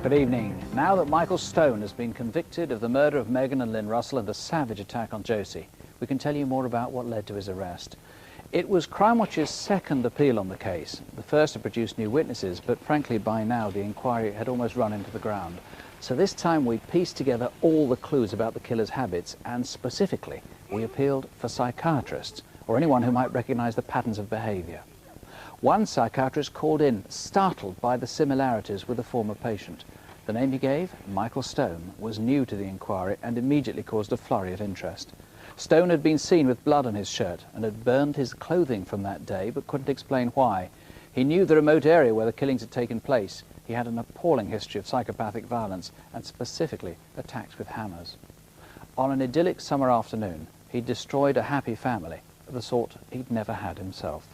Good evening. Now that Michael Stone has been convicted of the murder of Megan and Lynn Russell and the savage attack on Josie, we can tell you more about what led to his arrest. It was Crimewatch's second appeal on the case, the first to produce new witnesses, but frankly by now the inquiry had almost run into the ground. So this time we pieced together all the clues about the killer's habits, and specifically we appealed for psychiatrists or anyone who might recognise the patterns of behaviour. One psychiatrist called in, startled by the similarities with a former patient. The name he gave, Michael Stone, was new to the inquiry and immediately caused a flurry of interest. Stone had been seen with blood on his shirt and had burned his clothing from that day, but couldn't explain why. He knew the remote area where the killings had taken place. He had an appalling history of psychopathic violence and specifically attacks with hammers. On an idyllic summer afternoon, he destroyed a happy family of the sort he'd never had himself.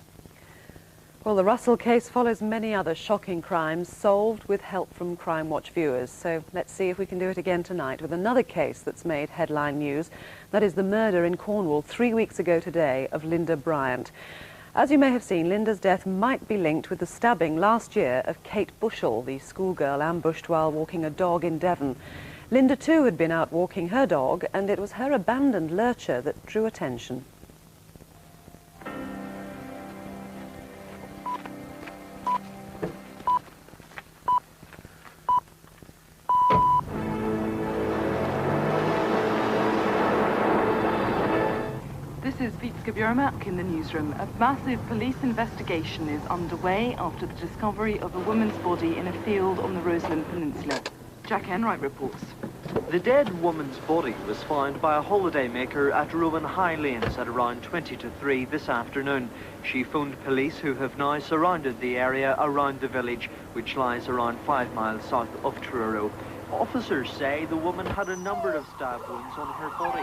Well, the Russell case follows many other shocking crimes solved with help from Crimewatch viewers. So let's see if we can do it again tonight with another case that's made headline news. That is the murder in Cornwall 3 weeks ago today of Lynda Bryant. As you may have seen, Lynda's death might be linked with the stabbing last year of Kate Bushell, the schoolgirl ambushed while walking a dog in Devon. Lynda too had been out walking her dog, and it was her abandoned lurcher that drew attention. This is Vizka Buramak in the newsroom. A massive police investigation is underway after the discovery of a woman's body in a field on the Roseland Peninsula. Jack Enright reports. The dead woman's body was found by a holidaymaker at Ruin High Lanes at around 20 to 3 this afternoon. She phoned police, who have now surrounded the area around the village, which lies around 5 miles south of Truro. Officers say the woman had a number of stab wounds on her body.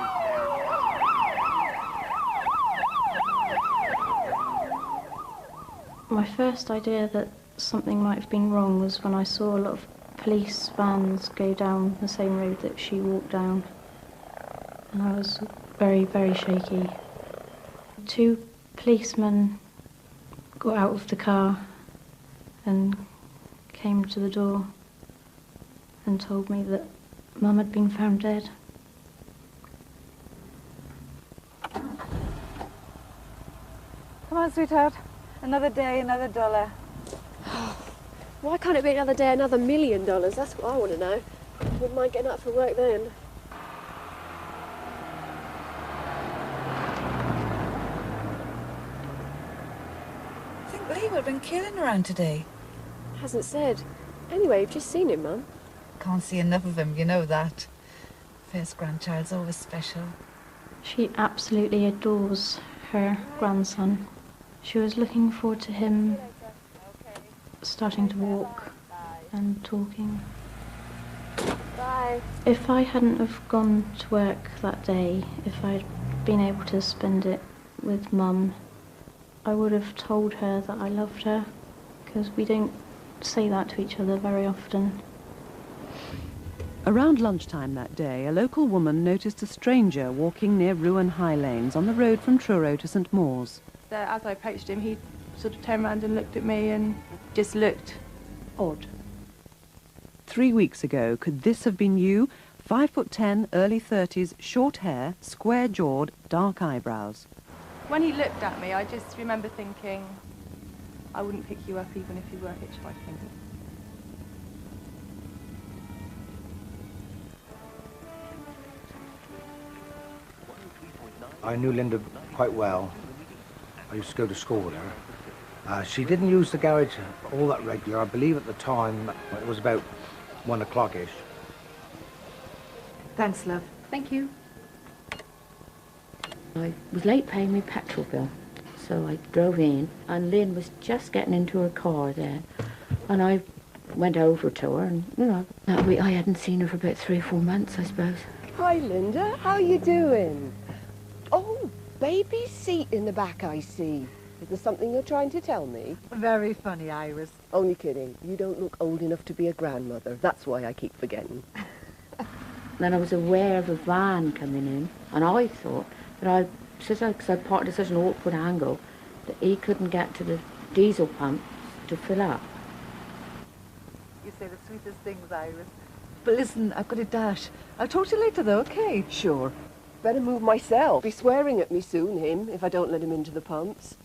My first idea that something might have been wrong was when I saw a lot of police vans go down the same road that she walked down. And I was very, very shaky. 2 policemen got out of the car and came to the door and told me that Mum had been found dead. Come on, sweetheart. Another day, another dollar. Why can't it be another day, another $1 million? That's what I want to know. Wouldn't mind getting up for work then. I think Lee would have been killing around today. Hasn't said. Anyway, you've just seen him, Mum. Can't see enough of him, you know that. First grandchild's always special. She absolutely adores her grandson. She was looking forward to him starting to walk and talking. Bye. If I hadn't have gone to work that day, if I'd been able to spend it with Mum, I would have told her that I loved her, because we don't say that to each other very often. Around lunchtime that day, a local woman noticed a stranger walking near Ruin High Lanes on the road from Truro to St Mawes. As I approached him, he sort of turned around and looked at me and just looked odd. 3 weeks ago, could this have been you? 5'10", early 30s, short hair, square-jawed, dark eyebrows. When he looked at me, I just remember thinking, I wouldn't pick you up even if you were hitchhiking. I knew Lynda quite well. I used to go to school with her. She didn't use the garage all that regular. I believe at the time it was about 1 o'clock-ish. Thanks, love. Thank you. I was late paying my petrol bill, so I drove in, and Lynn was just getting into her car then, and I went over to her, and, you know, that week I hadn't seen her for about 3 or 4 months, I suppose. Hi, Lynda. How you doing? Oh, baby seat in the back, I see. Is there something you're trying to tell me? Very funny, Iris. Only kidding. You don't look old enough to be a grandmother. That's why I keep forgetting. Then I was aware of a van coming in, and I thought that because I parked at such an awkward angle, that he couldn't get to the diesel pump to fill up. You say the sweetest things, Iris. But listen, I've got a dash. I'll talk to you later, though, okay? Sure. Better move myself. Be swearing at me soon, him, if I don't let him into the pumps.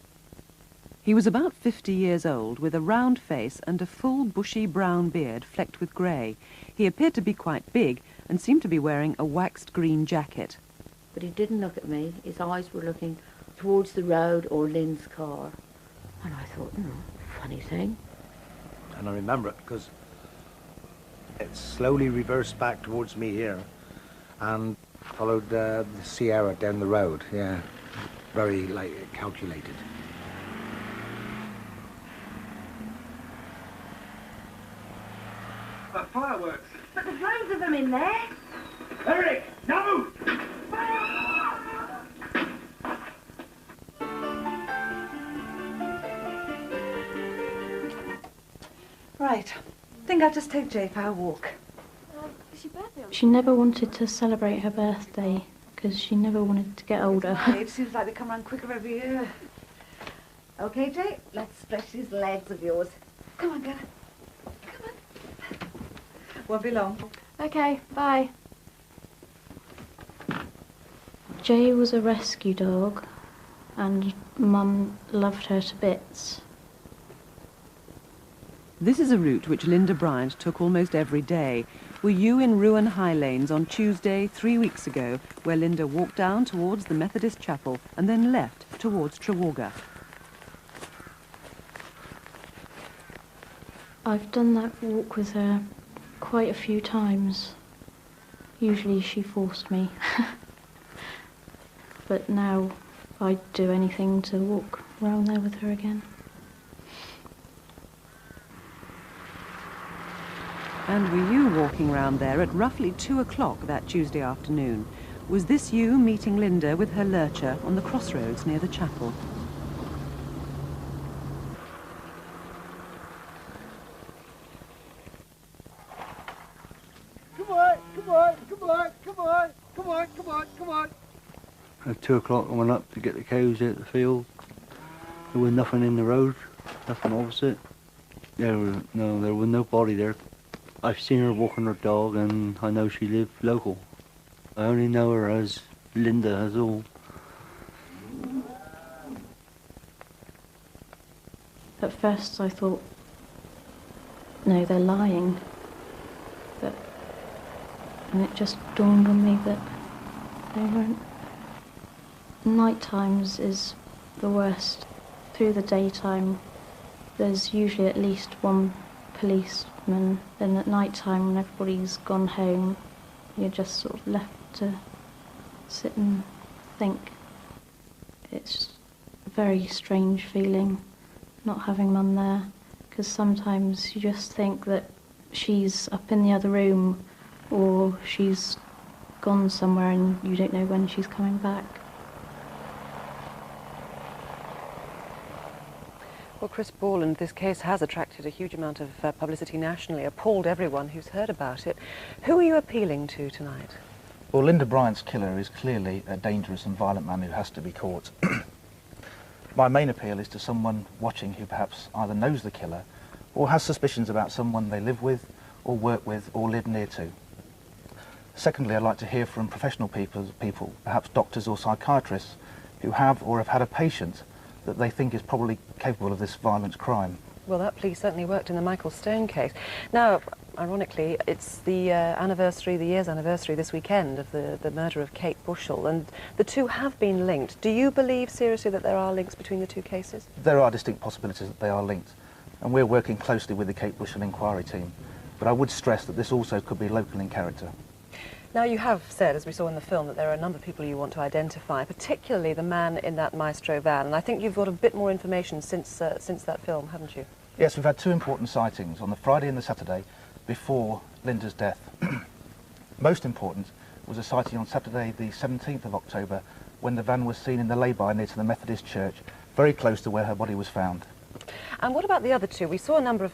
He was about 50 years old, with a round face and a full bushy brown beard flecked with grey. He appeared to be quite big and seemed to be wearing a waxed green jacket. But he didn't look at me. His eyes were looking towards the road or Lynn's car. And I thought, funny thing. And I remember it because it slowly reversed back towards me here and followed the Sierra down the road. Yeah, very, calculated. But fireworks. But there's loads of them in there. Eric, no! Right. Think I'll just take Jay for a walk. It's your birthday on She never wanted to celebrate her birthday because she never wanted to get older. It seems like they come round quicker every year. Okay, Jay, let's stretch these legs of yours. Come on, girl. Come on. Won't be long. Okay, bye. Jay was a rescue dog and Mum loved her to bits. This is a route which Lynda Bryant took almost every day. Were you in Ruan High Lanes on Tuesday 3 weeks ago, where Lynda walked down towards the Methodist Chapel and then left towards Trewalgar? I've done that walk with her quite a few times. Usually she forced me. But now I'd do anything to walk around there with her again. And were you walking round there at roughly 2 o'clock that Tuesday afternoon? Was this you meeting Lynda with her lurcher on the crossroads near the chapel? Come on, come on, come on, come on, come on, come on, come on. At 2 o'clock I went up to get the cows out the field. There was nothing in the road, nothing opposite. There was nobody there. I've seen her walking her dog and I know she lived local. I only know her as Lynda, as all. At first I thought, no, they're lying. And it just dawned on me that they weren't. Night times is the worst. Through the daytime, there's usually at least one policeman. Then at night time, when everybody's gone home, you're just sort of left to sit and think. It's a very strange feeling not having Mum there, because sometimes you just think that she's up in the other room or she's gone somewhere and you don't know when she's coming back. Well, Chris Borland, this case has attracted a huge amount of publicity nationally, appalled everyone who's heard about it. Who are you appealing to tonight? Well, Lynda Bryant's killer is clearly a dangerous and violent man who has to be caught. My main appeal is to someone watching who perhaps either knows the killer or has suspicions about someone they live with or work with or live near to. Secondly, I'd like to hear from professional people, perhaps doctors or psychiatrists, who have or have had a patient that they think is probably capable of this violent crime. Well, that plea certainly worked in the Michael Stone case. Now, ironically, it's the year's anniversary this weekend of the murder of Kate Bushell, and the two have been linked. Do you believe seriously that there are links between the two cases? There are distinct possibilities that they are linked, and we're working closely with the Kate Bushell inquiry team. But I would stress that this also could be local in character. Now, you have said, as we saw in the film, that there are a number of people you want to identify, particularly the man in that Maestro van, and I think you've got a bit more information since that film, haven't you? Yes, we've had two important sightings on the Friday and the Saturday before Lynda's death. Most important was a sighting on Saturday the 17th of October when the van was seen in the lay-by near to the Methodist Church, very close to where her body was found. And what about the other two? We saw a number of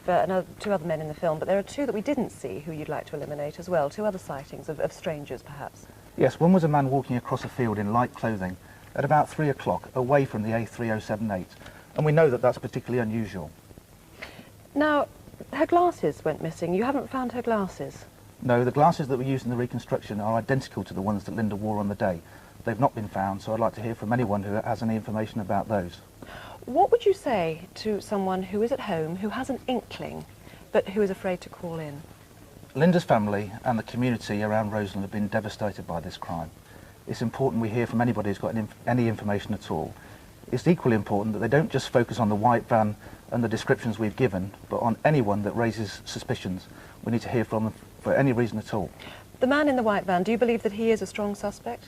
two other men in the film, but there are two that we didn't see who you'd like to eliminate as well, two other sightings of strangers, perhaps. Yes, one was a man walking across a field in light clothing at about 3 o'clock, away from the A3078, and we know that that's particularly unusual. Now, Her glasses went missing. You haven't found her glasses? No, the glasses that were used in the reconstruction are identical to the ones that Lynda wore on the day. They've not been found, so I'd like to hear from anyone who has any information about those. What would you say to someone who is at home, who has an inkling, but who is afraid to call in? Lynda's family and the community around Roseland have been devastated by this crime. It's important we hear from anybody who's got any information at all. It's equally important that they don't just focus on the white van and the descriptions we've given, but on anyone that raises suspicions. We need to hear from them for any reason at all. The man in the white van, do you believe that he is a strong suspect?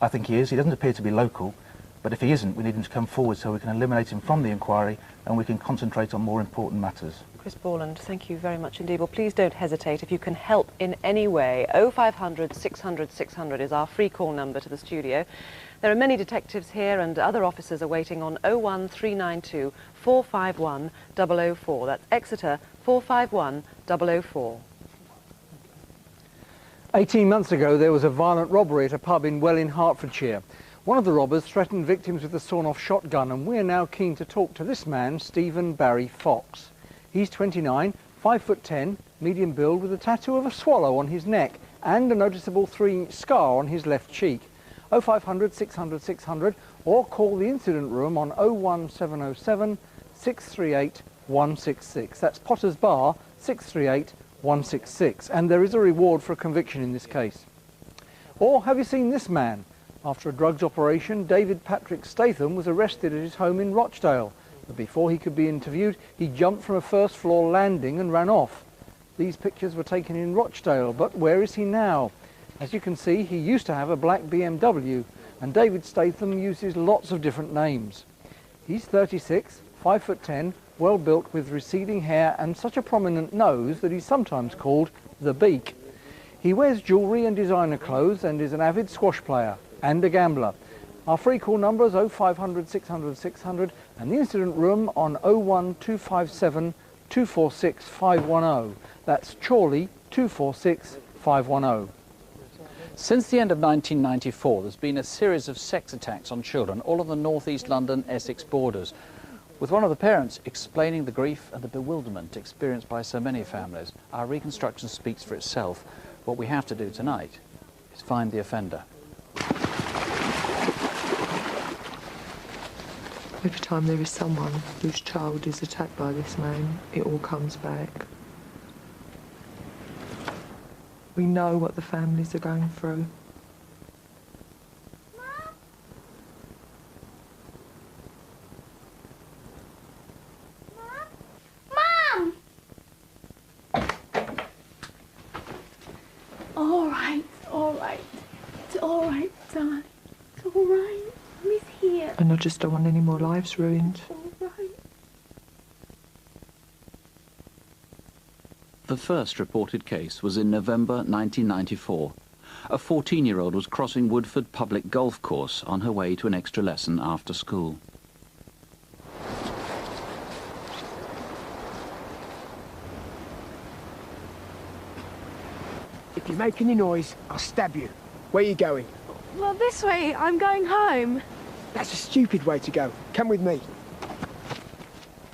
I think he is. He doesn't appear to be local, but if he isn't, we need him to come forward so we can eliminate him from the inquiry and we can concentrate on more important matters. Chris Borland, thank you very much indeed. Well, please don't hesitate if you can help in any way. 0500 600 600 is our free call number to the studio. There are many detectives here and other officers are waiting on 01392 451 004. That's Exeter 451 004. 18 months ago, there was a violent robbery at a pub in Well in Hertfordshire. One of the robbers threatened victims with a sawn-off shotgun, and we're now keen to talk to this man, Stephen Barry Fox. He's 29, 5'10", medium build, with a tattoo of a swallow on his neck and a noticeable 3-inch scar on his left cheek. 0500 600 600 or call the incident room on 01707 638 166. That's Potter's Bar 638 166, and there is a reward for a conviction in this case. Or have you seen this man? After a drugs operation, David Patrick Statham was arrested at his home in Rochdale. But before he could be interviewed, he jumped from a first-floor landing and ran off. These pictures were taken in Rochdale, but where is he now? As you can see, he used to have a black BMW, and David Statham uses lots of different names. He's 36, 5'10", well-built with receding hair and such a prominent nose that he's sometimes called the Beak. He wears jewellery and designer clothes and is an avid squash player and a gambler. Our free call number is 0500 600 600 and the incident room on 01257 246 510. That's Chorley 246 510. Since the end of 1994, there's been a series of sex attacks on children all on the northeast London-Essex borders, with one of the parents explaining the grief and the bewilderment experienced by so many families. Our reconstruction speaks for itself. What we have to do tonight is find the offender. Every time there is someone whose child is attacked by this man, it all comes back. We know what the families are going through. Mum! All right, it's all right, darling. It's all right. Mommy's here. And I just don't want any more lives ruined. All right. The first reported case was in November 1994. A 14-year-old was crossing Woodford Public Golf Course on her way to an extra lesson after school. If you make any noise, I'll stab you. Where are you going? Well, this way. I'm going home. That's a stupid way to go. Come with me.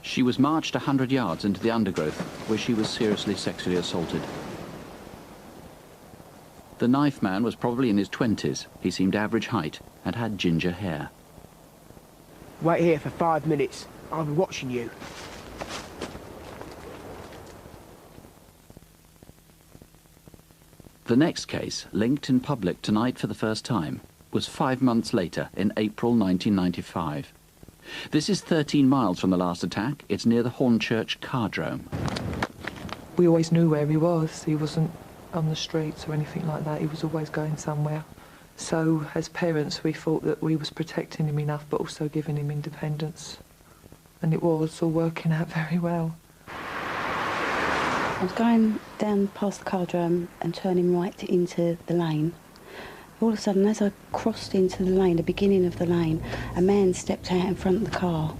She was marched 100 yards into the undergrowth, where she was seriously sexually assaulted. The knife man was probably in his 20s. He seemed average height and had ginger hair. Wait here for 5 minutes. I'll be watching you. The next case, linked in public tonight for the first time, was 5 months later, in April 1995. This is 13 miles from the last attack. It's near the Hornchurch Cardrome. We always knew where he was. He wasn't on the streets or anything like that. He was always going somewhere. So, as parents, we thought that we was protecting him enough, but also giving him independence. And it was all working out very well. I was going down past the Cardrome and turning right into the lane. All of a sudden, as I crossed into the lane, the beginning of the lane, a man stepped out in front of the car.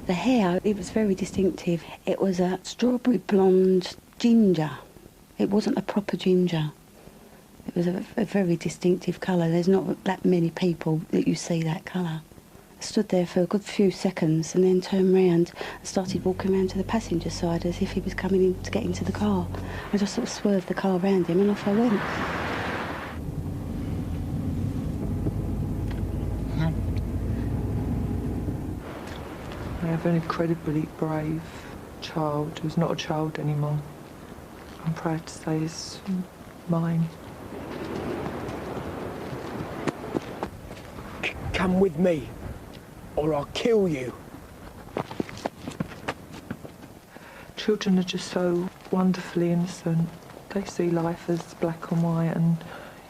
The hair, it was very distinctive. It was a strawberry blonde ginger. It wasn't a proper ginger. It was a very distinctive colour. There's not that many people that you see that colour. stood there for a good few seconds and then turned round and started walking around to the passenger side as if he was coming in to get into the car. I just sort of swerved the car around him and off I went. I have an incredibly brave child who's not a child anymore. I'm proud to say he's mine. Come with me, or I'll kill you. Children are just so wonderfully innocent. They see life as black and white, and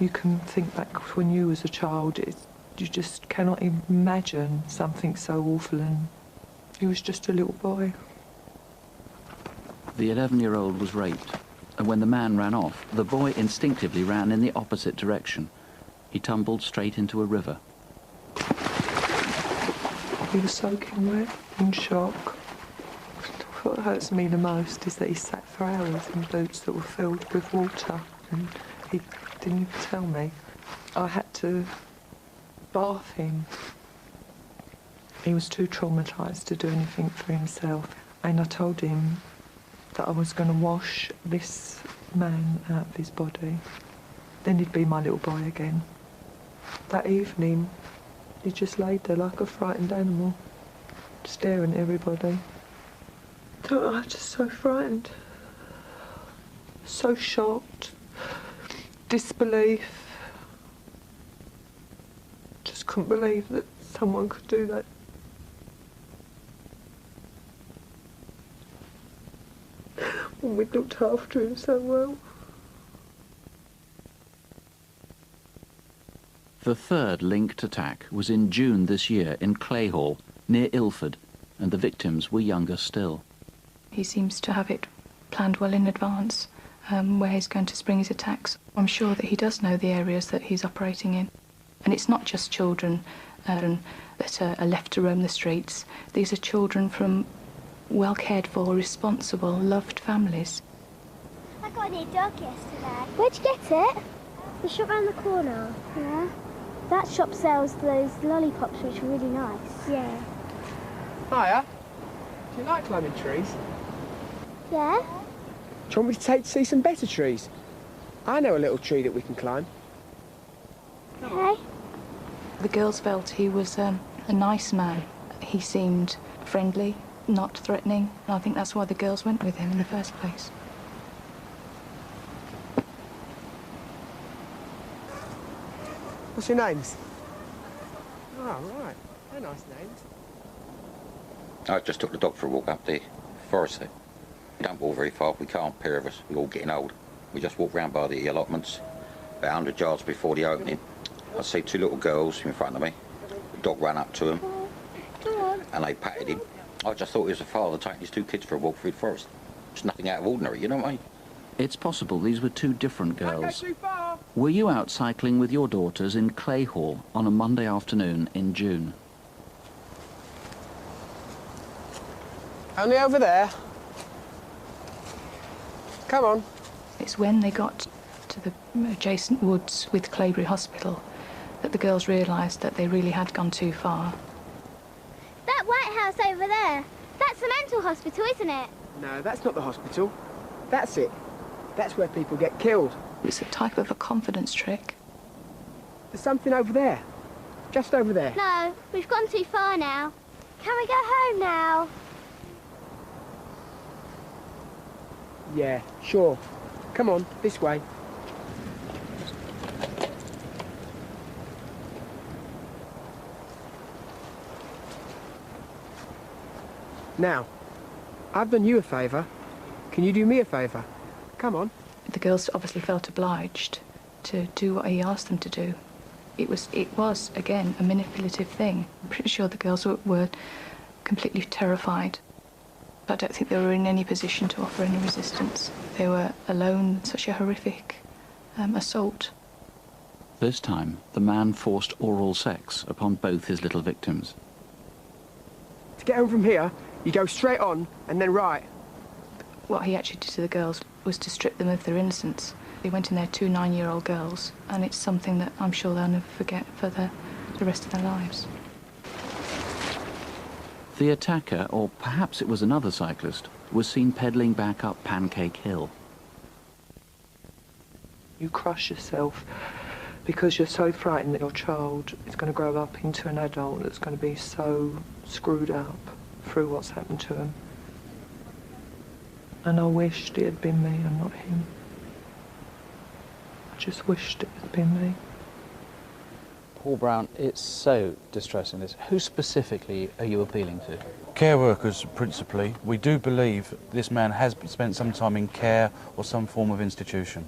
you can think back when you was a child, you just cannot imagine something so awful, and he was just a little boy. The 11-year-old was raped, and when the man ran off, the boy instinctively ran in the opposite direction. He tumbled straight into a river. He was soaking wet, in shock. What hurts me the most is that he sat for hours in boots that were filled with water, and he didn't even tell me. I had to bath him. He was too traumatised to do anything for himself, and I told him that I was going to wash this man out of his body. Then he'd be my little boy again. That evening, he just laid there like a frightened animal, staring at everybody. I was just so frightened, so shocked, disbelief. Just couldn't believe that someone could do that. When we'd looked after him so well. The third linked attack was in June this year in Clayhall, near Ilford, and the victims were younger still. He seems to have it planned well in advance, where he's going to spring his attacks. I'm sure that he does know the areas that he's operating in. And it's not just children that are left to roam the streets. These are children from well cared for, responsible, loved families. I got a new dog yesterday. Where'd you get it? The shop round the corner. Yeah. That shop sells those lollipops which are really nice. Yeah. Hiya. Do you like climbing trees? Yeah? Do you want me to take to see some better trees? I know a little tree that we can climb. Okay. The girls felt he was a nice man. He seemed friendly, not threatening, and I think that's why the girls went with him in the first place. What's your names? Oh, right. They're nice names. I just took the dog for a walk up the forest there. We don't walk very far, we can't, pair of us, we're all getting old. We just walk round by the allotments, about 100 yards before the opening. I see two little girls in front of me. The dog ran up to them, and they patted him. I just thought he was a father taking his two kids for a walk through the forest. It's nothing out of ordinary, you know what I mean? It's possible these were two different girls. Were you out cycling with your daughters in Clayhall on a Monday afternoon in June? Only over there. Come on. It's when they got to the adjacent woods with Claybury Hospital that the girls realised that they really had gone too far. That White House over there, that's the mental hospital, isn't it? No, that's not the hospital. That's it. That's where people get killed. It's a type of a confidence trick. There's something over there. Just over there. No, we've gone too far now. Can we go home now? Yeah, sure. Come on, this way. Now, I've done you a favour. Can you do me a favour? Come on. The girls obviously felt obliged to do what he asked them to do. It was again, a manipulative thing. I'm pretty sure the girls were completely terrified. I don't think they were in any position to offer any resistance. They were alone in such a horrific assault. This time, the man forced oral sex upon both his little victims. To get home from here, you go straight on and then right. What he actually did to the girls was to strip them of their innocence. They went in there, 2 9-year-old girls, and it's something that I'm sure they'll never forget for the rest of their lives. The attacker, or perhaps it was another cyclist, was seen pedalling back up Pancake Hill. You crush yourself because you're so frightened that your child is going to grow up into an adult that's going to be so screwed up through what's happened to him. And I wished it had been me and not him. I just wished it had been me. Paul Brown, it's so distressing this. Who specifically are you appealing to? Care workers, principally. We do believe this man has spent some time in care or some form of institution.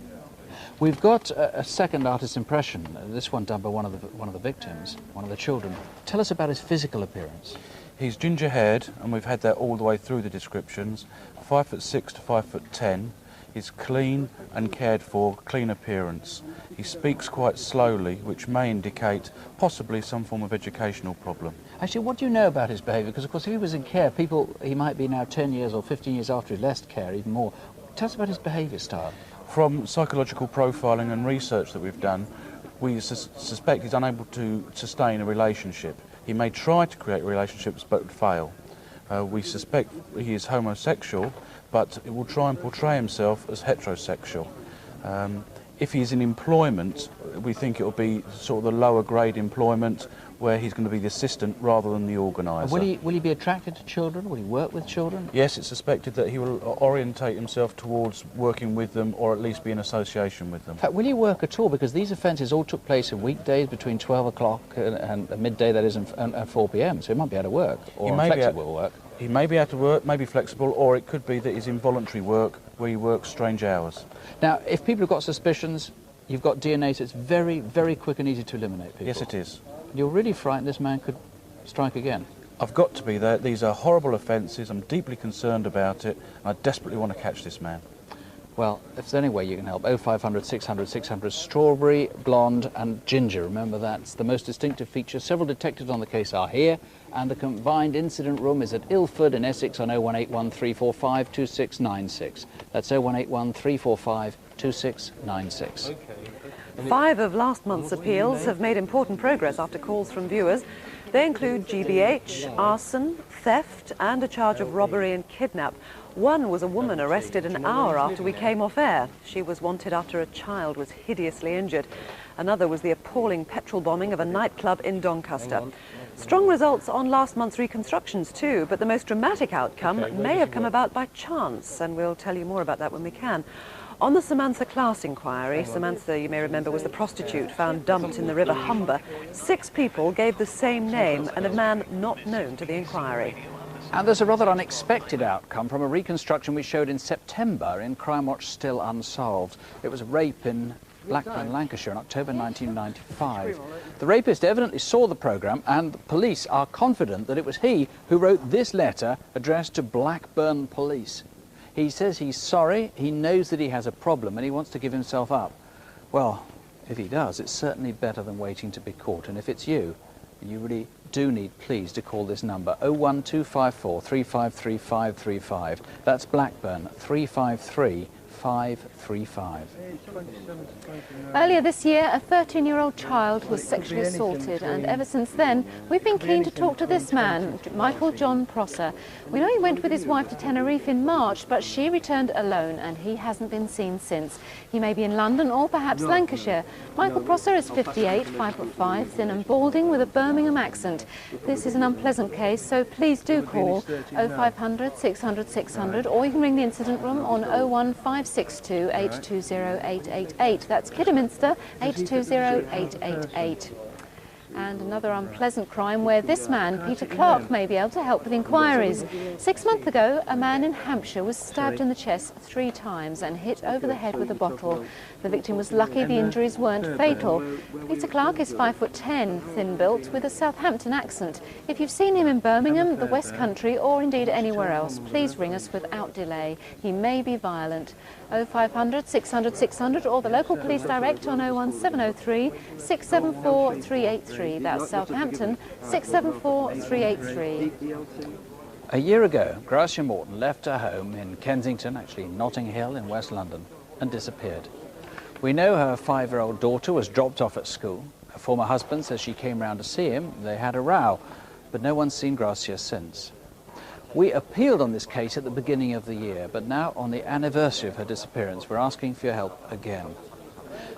We've got a second artist's impression, this one done by one of the victims, one of the children. Tell us about his physical appearance. He's ginger-haired, and we've had that all the way through the descriptions. 5'6" to 5'10". He's clean and cared for, clean appearance. He speaks quite slowly, which may indicate possibly some form of educational problem. Actually, what do you know about his behaviour? Because, of course, if he was in care, he might be now 10 years or 15 years after he left care, even more. Tell us about his behaviour style. From psychological profiling and research that we've done, we suspect he's unable to sustain a relationship. He may try to create relationships but fail. We suspect he is homosexual, but he will try and portray himself as heterosexual. If he's in employment, we think it will be sort of the lower grade employment where he's going to be the assistant rather than the organiser. Will he be attracted to children? Will he work with children? Yes, it's suspected that he will orientate himself towards working with them or at least be in association with them. In fact, will he work at all? Because these offences all took place in weekdays between 12 o'clock and midday, that is, and 4 p.m, so he might be able to work, or flexible work. He may be able to work, may be flexible, or it could be that he's involuntary work where he works strange hours. Now, if people have got suspicions, you've got DNA, so it's very, very quick and easy to eliminate people. Yes, it is. You're really frightened this man could strike again? I've got to be there. These are horrible offences. I'm deeply concerned about it, and I desperately want to catch this man. Well, if there's any way you can help, 0500 600 600, strawberry, blonde and ginger. Remember, that's the most distinctive feature. Several detectives on the case are here, and the combined incident room is at Ilford in Essex on 0181 345 2696. That's 0181 345 2696. Okay. 5 of last month's appeals have made important progress after calls from viewers. They include GBH, arson, theft and a charge of robbery and kidnap. One was a woman arrested an hour after we came off air. She was wanted after a child was hideously injured. Another was the appalling petrol bombing of a nightclub in Doncaster. Strong results on last month's reconstructions too, but the most dramatic outcome may have come about by chance, and we'll tell you more about that when we can. On the Samantha Class inquiry, Samantha, you may remember, was the prostitute found dumped in the River Humber. 6 people gave the same name and a man not known to the inquiry. And there's a rather unexpected outcome from a reconstruction we showed in September in Crimewatch, still unsolved. It was a rape in Blackburn, Lancashire in October 1995. The rapist evidently saw the programme, and the police are confident that it was he who wrote this letter addressed to Blackburn Police. He says he's sorry, he knows that he has a problem and he wants to give himself up. Well, if he does, it's certainly better than waiting to be caught. And if it's you, you really do need, please, to call this number, 01254 353 535. That's Blackburn, 353 535. Earlier this year, a 13-year-old child was sexually assaulted, and ever since then, we've been keen to talk to this man, Michael John Prosser. We know he went with his wife to Tenerife in March, but she returned alone, and he hasn't been seen since. He may be in London or perhaps Lancashire. Michael Prosser is 58, 5'5", thin and balding, with a Birmingham accent. This is an unpleasant case, so please do call 0500 600 600, or you can ring the incident room on 01562 820 888. That's Kidderminster 820 888. And another unpleasant crime where this man, Peter Clark, may be able to help with inquiries. 6 months ago, a man in Hampshire was stabbed in the chest 3 times and hit over the head with a bottle. The victim was lucky the injuries weren't fatal. Peter Clark is 5'10", thin-built, with a Southampton accent. If you've seen him in Birmingham, the West Country, or indeed anywhere else, please ring us without delay. He may be violent. 0500 600 600, or the local police direct on 01703 674 383. That's Southampton 674 383. A year ago, Gracia Morton left her home in Kensington, actually Notting Hill in West London, and disappeared. We know her 5-year-old daughter was dropped off at school. Her former husband says she came round to see him. They had a row, but no one's seen Gracia since. We appealed on this case at the beginning of the year, but now on the anniversary of her disappearance, we're asking for your help again.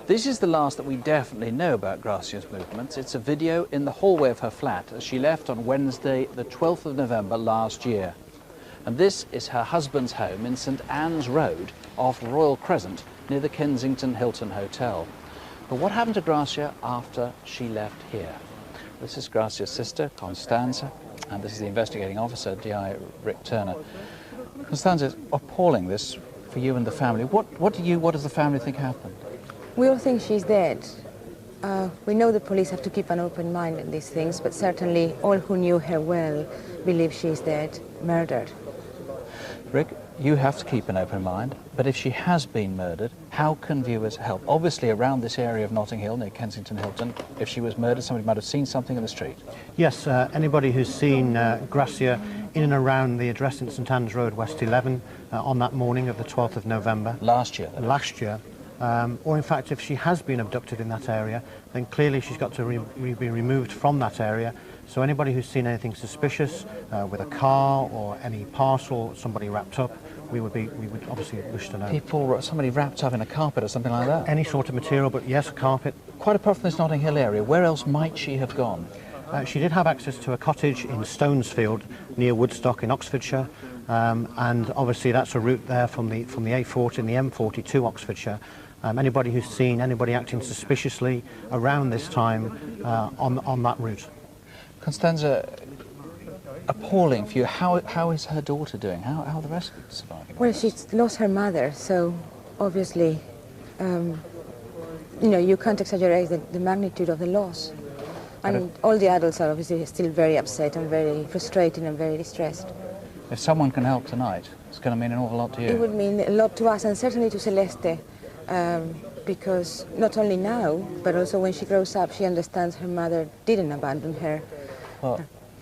This is the last that we definitely know about Gracia's movements. It's a video in the hallway of her flat as she left on Wednesday, the 12th of November last year. And this is her husband's home in St Anne's Road off Royal Crescent near the Kensington Hilton Hotel. But what happened to Gracia after she left here? This is Gracia's sister, Constanza, and this is the investigating officer, D.I. Rick Turner. Constanza, it's appalling this for you and the family. What does the family think happened? We all think she's dead. We know the police have to keep an open mind on these things, but certainly all who knew her well believe she's dead, murdered. Rick, you have to keep an open mind, but if she has been murdered, how can viewers help? Obviously, around this area of Notting Hill, near Kensington Hilton, if she was murdered, somebody might have seen something in the street. Yes, anybody who's seen Gracia in and around the address in St Anne's Road, West 11, on that morning of the 12th of November. Last year? Last year. Or in fact, if she has been abducted in that area, then clearly she's got to be removed from that area. So anybody who's seen anything suspicious with a car or any parcel, somebody wrapped up, we would obviously wish to know. Somebody wrapped up in a carpet or something like that? Any sort of material, but yes, a carpet. Quite apart from this Notting Hill area, where else might she have gone? She did have access to a cottage in Stonesfield near Woodstock in Oxfordshire, and obviously that's a route there from the A40 and the M40 to Oxfordshire. Anybody who's seen anybody acting suspiciously around this time on that route. Constanza, appalling for you. How is her daughter doing? How are the rest of them surviving? Well, she's lost her mother, so obviously, you know, you can't exaggerate the magnitude of the loss. And all the adults are obviously still very upset and very frustrated and very distressed. If someone can help tonight, it's going to mean an awful lot to you. It would mean a lot to us and certainly to Celeste, because not only now, but also when she grows up, she understands her mother didn't abandon her. Well,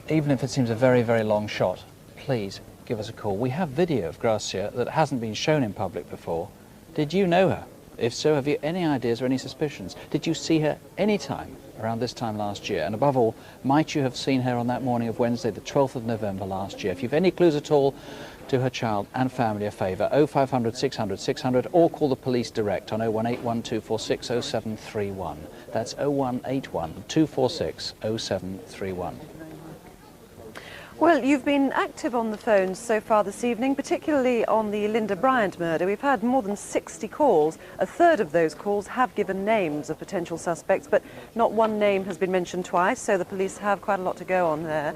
even if it seems a very, very long shot, please give us a call. We have video of Gracia that hasn't been shown in public before. Did you know her? If so, have you any ideas or any suspicions? Did you see her any time around this time last year? And above all, might you have seen her on that morning of Wednesday, the 12th of November last year? If you've any clues at all, do her child and family a favour. 0500 600 600 or call the police direct on 0181 246 0731. That's 0181 246 0731. Well, you've been active on the phones so far this evening, particularly on the Lynda Bryant murder. We've had more than 60 calls. A third of those calls have given names of potential suspects, but not one name has been mentioned twice, so the police have quite a lot to go on there.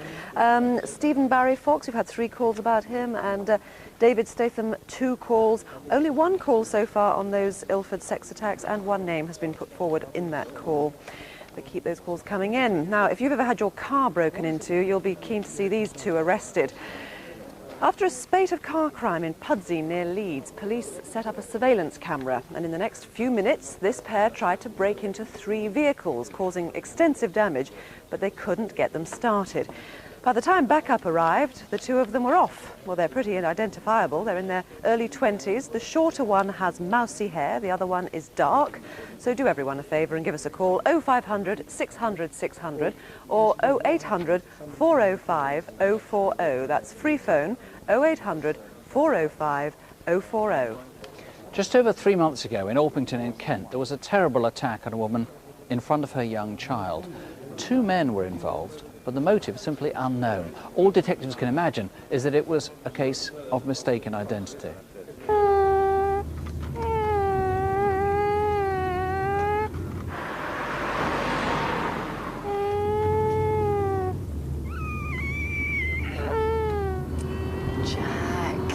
Stephen Barry Fox, we've had 3 calls about him, and David Statham, 2 calls. Only 1 call so far on those Ilford sex attacks, and 1 name has been put forward in that call. But keep those calls coming in. Now, if you've ever had your car broken into, you'll be keen to see these 2 arrested. After a spate of car crime in Pudsey near Leeds, police set up a surveillance camera, and in the next few minutes, this pair tried to break into 3 vehicles, causing extensive damage, but they couldn't get them started. By the time backup arrived, the 2 of them were off. Well, they're pretty identifiable. They're in their early 20s. The shorter one has mousy hair, the other one is dark. So do everyone a favour and give us a call, 0500 600 600 or 0800 405 040. That's free phone, 0800 405 040. Just over 3 months ago in Orpington in Kent, there was a terrible attack on a woman in front of her young child. 2 men were involved, but the motive is simply unknown. All detectives can imagine is that it was a case of mistaken identity. Jack,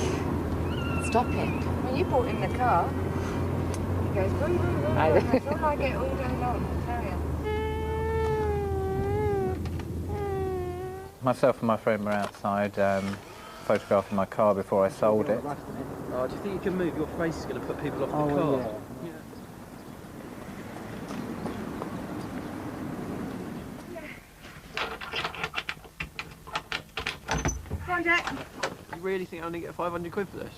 stop him. Well, you brought him the car. He goes, boom, boom, boom. That's all I get all day long. Carry on. Myself and my friend were outside photographing my car before I sold it. Oh, do you think you can move? Your face is going to put people off the car. Yeah. Come on, Jack. You really think I only get 500 quid for this?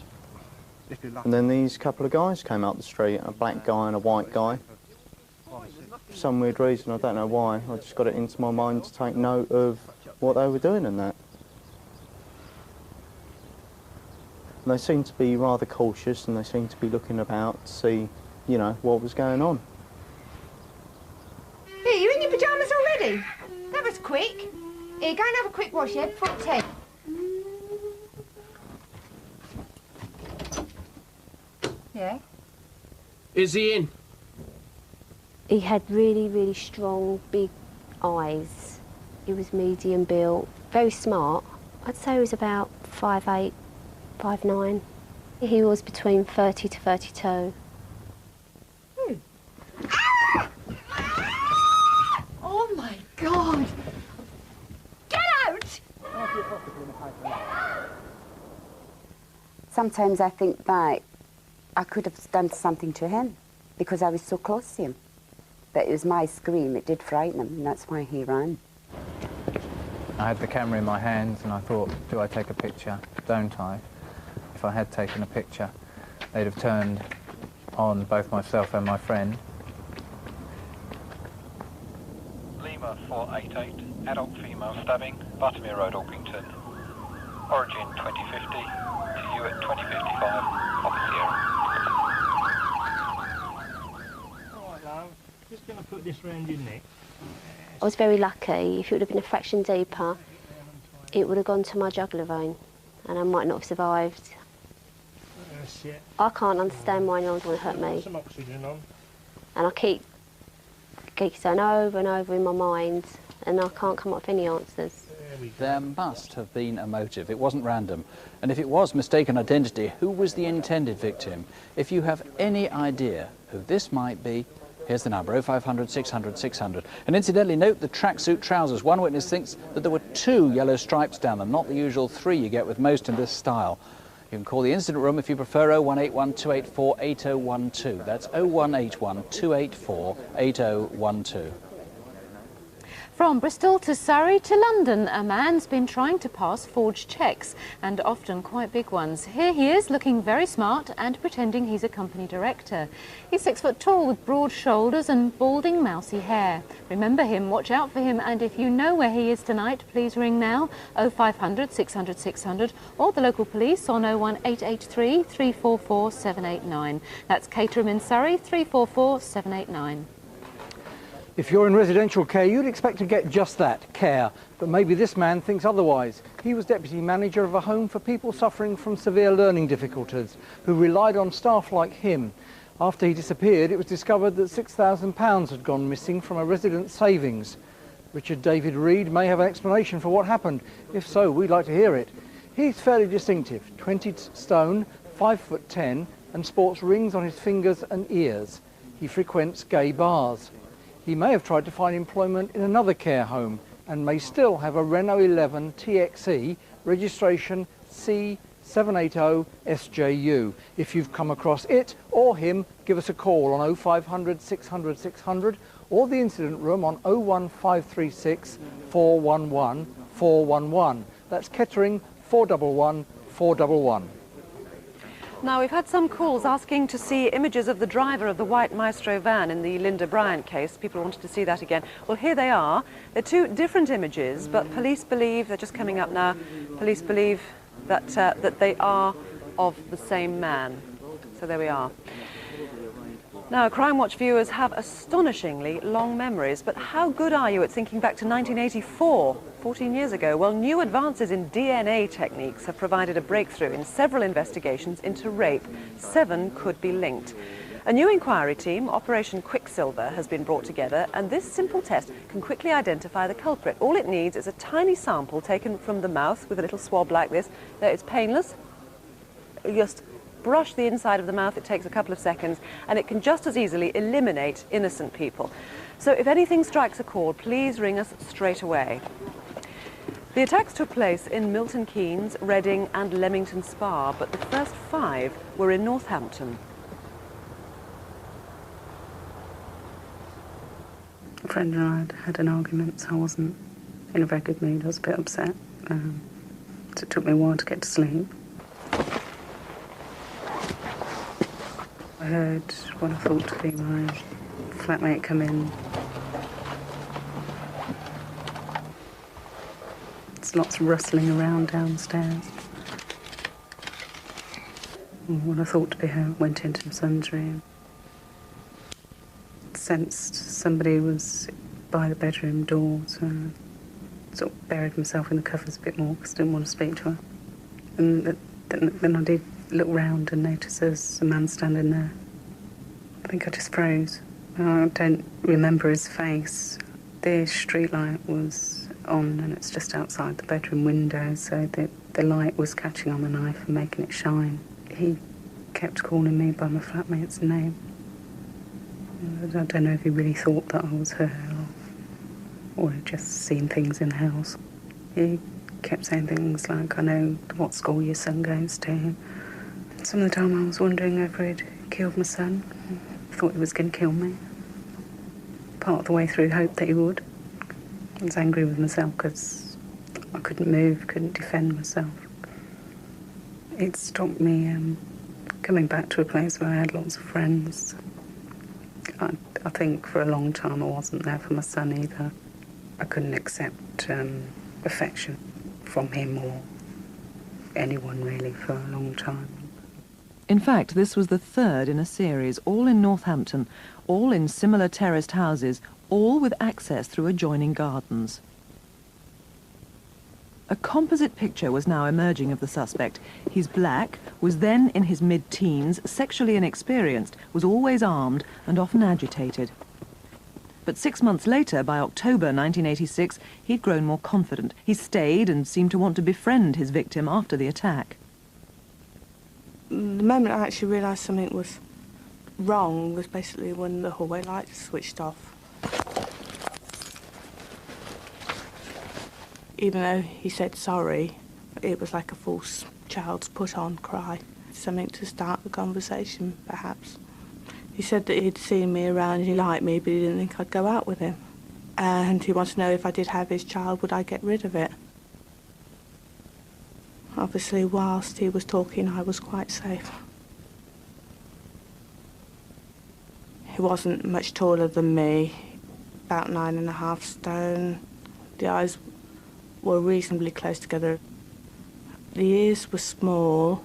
And then these couple of guys came up the street, a black guy and a white guy. For some weird reason, I don't know why, I just got it into my mind to take note of what they were doing and that. And they seemed to be rather cautious, and they seemed to be looking about to see, you know, what was going on. Hey, you in your pyjamas already? That was quick. Here, go and have a quick wash, yeah, before 10. Yeah? Is he in? He had really, really strong, big eyes. He was medium built, very smart. I'd say he was about 5'8", 5'9". He was between 30 to 32. Oh my God! Get out! Sometimes I think that I could have done something to him because I was so close to him. But it was my scream, it did frighten him, and that's why he ran. I had the camera in my hands and I thought, do I take a picture? Don't I? If I had taken a picture, they'd have turned on both myself and my friend. Lima 488, adult female stabbing, Buttermere Road, Orpington. Origin 2050, to you at 2055, Papa Sierra. Alright, love, just going to put this round your neck. I was very lucky. If it would have been a fraction deeper, it would have gone to my jugular vein and I might not have survived. Yes, yeah. I can't understand why no one want to hurt me. Some oxygen on. And I keep saying over and over in my mind and I can't come up with any answers. There must have been a motive. It wasn't random. And if it was mistaken identity, who was the intended victim? If you have any idea who this might be, here's the number, 0500 600 600. And incidentally, note the tracksuit trousers. One witness thinks that there were 2 yellow stripes down them, not the usual 3 you get with most in this style. You can call the incident room if you prefer, 0181 284 8012. That's 0181 284 8012. From Bristol to Surrey to London, a man's been trying to pass forged cheques, and often quite big ones. Here he is, looking very smart and pretending he's a company director. He's 6 foot tall with broad shoulders and balding mousy hair. Remember him, watch out for him, and if you know where he is tonight, please ring now, 0500 600 600, or the local police on 01883 344 789. That's Caterham in Surrey, 344 789. If you're in residential care, you'd expect to get just that, care. But maybe this man thinks otherwise. He was deputy manager of a home for people suffering from severe learning difficulties, who relied on staff like him. After he disappeared, it was discovered that £6,000 had gone missing from a resident's savings. Richard David Reed may have an explanation for what happened. If so, we'd like to hear it. He's fairly distinctive, 20 stone, 5'10", and sports rings on his fingers and ears. He frequents gay bars. He may have tried to find employment in another care home and may still have a Renault 11 TXE registration C780SJU. If you've come across it or him, give us a call on 0500 600 600 or the incident room on 01536 411 411. That's Kettering 411 411. Now, we've had some calls asking to see images of the driver of the white Maestro van in the Lynda Bryant case. People wanted to see that again. Well, here they are. They're 2 different images, but police believe, they're just coming up now, police believe that, that they are of the same man. So there we are. Now, Crimewatch viewers have astonishingly long memories, but how good are you at thinking back to 1984, 14 years ago? Well, new advances in DNA techniques have provided a breakthrough in several investigations into rape. 7 could be linked. A new inquiry team, Operation Quicksilver, has been brought together, and this simple test can quickly identify the culprit. All it needs is a tiny sample taken from the mouth with a little swab like this. It's painless. You just brush the inside of the mouth, it takes a couple of seconds, and it can just as easily eliminate innocent people. So if anything strikes a chord, please ring us straight away. The attacks took place in Milton Keynes, Reading and Leamington Spa, but the first 5 were in Northampton. A friend and I had an argument, so I wasn't in a very good mood. I was a bit upset. So it took me a while to get to sleep. I heard what I thought to be my flatmate come in. There's lots of rustling around downstairs. what I thought to be her went into my son's room. Sensed somebody was by the bedroom door, so I sort of buried myself in the covers a bit more because I didn't want to speak to her. And then I did look round and notice there's a man standing there. I think I just froze. I don't remember his face. The streetlight was on and it's just outside the bedroom window, so the light was catching on the knife and making it shine. He kept calling me by my flatmate's name. I don't know if he really thought that I was her or he'd just seen things in the house. He kept saying things like, I know what school your son goes to. Some of the time I was wondering if he'd killed my son. I thought he was going to kill me. Part of the way through, hoped that he would. I was angry with myself because I couldn't move, couldn't defend myself. It stopped me coming back to a place where I had lots of friends. I think for a long time I wasn't there for my son either. I couldn't accept affection from him or anyone really for a long time. In fact, this was the third in a series, all in Northampton, all in similar terraced houses, all with access through adjoining gardens. A composite picture was now emerging of the suspect. He's black, was then in his mid-teens, sexually inexperienced, was always armed and often agitated. But 6 months later, by October 1986, he'd grown more confident. He stayed and seemed to want to befriend his victim after the attack. The moment I actually realised something was wrong was basically when the hallway lights switched off. Even though he said sorry, it was like a false child's put-on cry. Something to start the conversation, perhaps. He said that he'd seen me around, he liked me, but he didn't think I'd go out with him. And he wanted to know if I did have his child, would I get rid of it? Obviously, whilst he was talking, I was quite safe. He wasn't much taller than me, about 9.5 stone. The eyes were reasonably close together. The ears were small,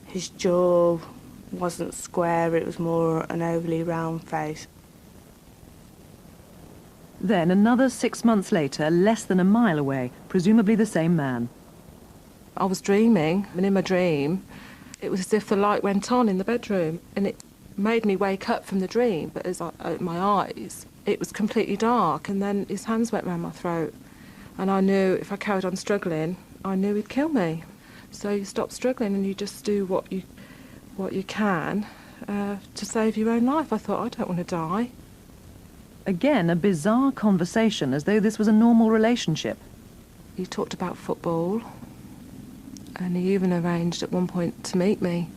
his jaw wasn't square, it was more an overly round face. Then another 6 months later, less than a mile away, presumably the same man. I was dreaming, and in my dream, it was as if the light went on in the bedroom, and it made me wake up from the dream, but as I opened my eyes, it was completely dark, and then his hands went round my throat. And I knew if I carried on struggling, I knew he'd kill me. So you stop struggling and you just do what you can to save your own life. I thought, I don't want to die. Again, a bizarre conversation, as though this was a normal relationship. He talked about football, and he even arranged at one point to meet me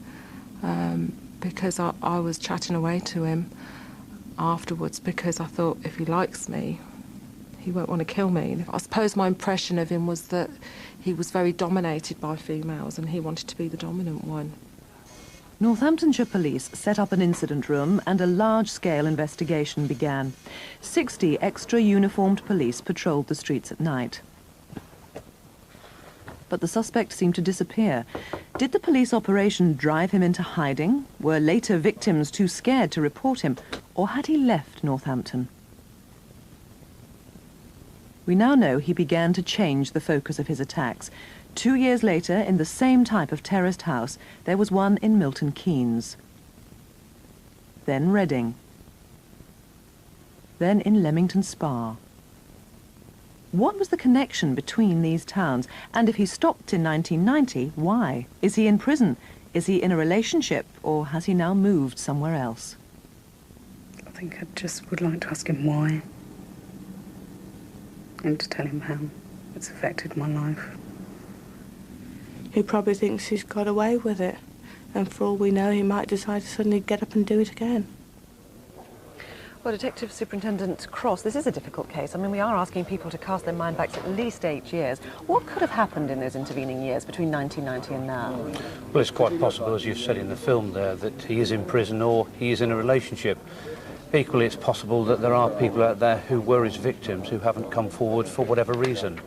because I was chatting away to him afterwards because I thought if he likes me, he won't want to kill me. And I suppose my impression of him was that he was very dominated by females and he wanted to be the dominant one. Northamptonshire police set up an incident room and a large-scale investigation began. 60 extra uniformed police patrolled the streets at night. But the suspect seemed to disappear. Did the police operation drive him into hiding? Were later victims too scared to report him? Or had he left Northampton? We now know he began to change the focus of his attacks. 2 years later, in the same type of terraced house, there was one in Milton Keynes. Then Reading. Then in Leamington Spa. What was the connection between these towns? And if he stopped in 1990, why? Is he in prison? Is he in a relationship? Or has he now moved somewhere else? I think I just would like to ask him why. And to tell him how it's affected my life. He probably thinks he's got away with it. And for all we know, he might decide to suddenly get up and do it again. Well, Detective Superintendent Cross, this is a difficult case. I mean, we are asking people to cast their mind back to at least 8 years. What could have happened in those intervening years between 1990 and now? Well, it's quite possible, as you've said in the film there, that he is in prison or he is in a relationship. Equally, it's possible that there are people out there who were his victims who haven't come forward for whatever reason.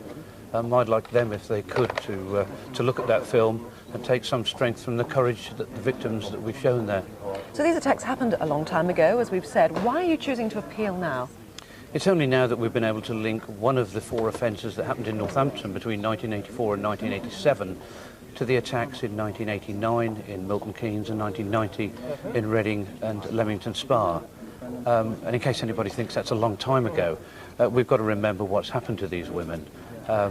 I'd like them, if they could, to look at that film and take some strength from the courage that the victims that we've shown there. So these attacks happened a long time ago, as we've said. Why are you choosing to appeal now? It's only now that we've been able to link one of the 4 offences that happened in Northampton between 1984 and 1987 to the attacks in 1989 in Milton Keynes and 1990 in Reading and Leamington Spa. And in case anybody thinks that's a long time ago, we've got to remember what's happened to these women.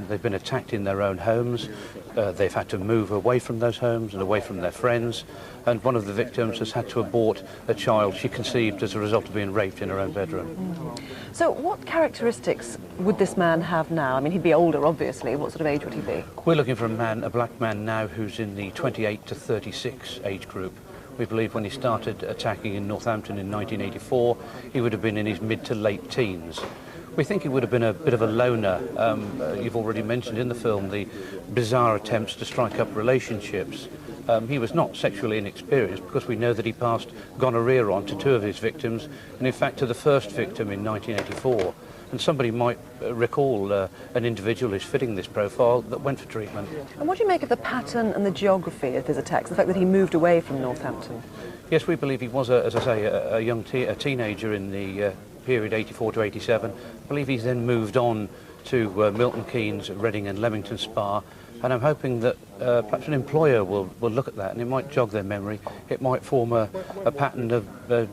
They've been attacked in their own homes. They've had to move away from those homes and away from their friends. And one of the victims has had to abort a child she conceived as a result of being raped in her own bedroom. So what characteristics would this man have now? I mean, he'd be older, obviously. What sort of age would he be? We're looking for a black man now who's in the 28 to 36 age group. We believe when he started attacking in Northampton in 1984, he would have been in his mid to late teens. We think he would have been a bit of a loner. You've already mentioned in the film the bizarre attempts to strike up relationships. He was not sexually inexperienced because we know that he passed gonorrhea on to 2 of his victims, and in fact to the first victim in 1984. And somebody might recall an individual who's fitting this profile that went for treatment. And what do you make of the pattern and the geography of his attacks, the fact that he moved away from Northampton? Yes, we believe he was, as I say, a teenager in the period 84 to 87. I believe he's then moved on to Milton Keynes, Reading and Leamington Spa, and I'm hoping that perhaps an employer will look at that and it might jog their memory. It might form a pattern of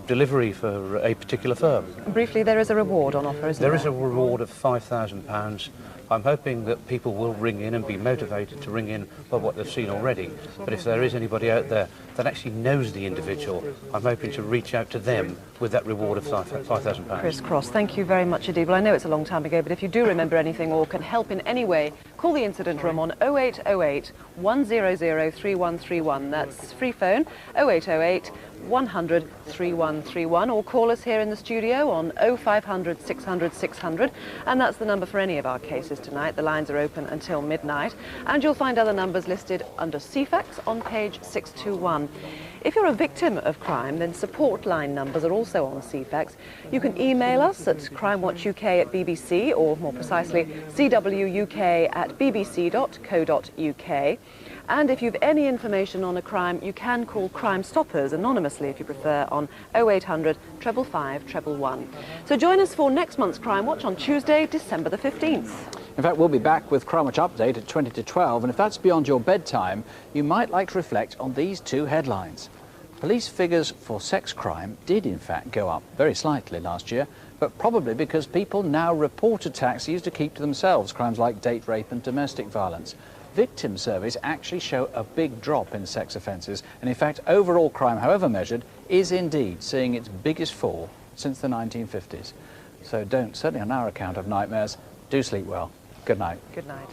delivery for a particular firm. Briefly, there is a reward on offer, isn't there? There is a reward of £5,000. I'm hoping that people will ring in and be motivated to ring in by what they've seen already. But if there is anybody out there that actually knows the individual, I'm hoping to reach out to them with that reward of £5,000. Chris Cross, thank you very much indeed. Well, I know it's a long time ago, but if you do remember anything or can help in any way, call the incident room on 0808 100 3131. That's free phone, 0808 100 3131, or call us here in the studio on 0500 600 600, and that's the number for any of our cases tonight. The lines are open until midnight, and you'll find other numbers listed under CFAX on page 621. If you're a victim of crime, then support line numbers are also on CFAX. You can email us at crimewatchuk@bbc, or more precisely cwuk@bbc.co.uk. And if you've any information on a crime, you can call Crime Stoppers anonymously if you prefer on 0800 555 111. So join us for next month's Crime Watch on Tuesday, December the 15th. In fact, we'll be back with Crime Watch Update at 20 to 12, and if that's beyond your bedtime, you might like to reflect on these 2 headlines. Police figures for sex crime did in fact go up very slightly last year, but probably because people now report attacks they used to keep to themselves, crimes like date rape and domestic violence. Victim surveys actually show a big drop in sex offences, and in fact overall crime, however measured, is indeed seeing its biggest fall since the 1950s. So don't, certainly on our account of nightmares, do sleep well. Good night. Good night.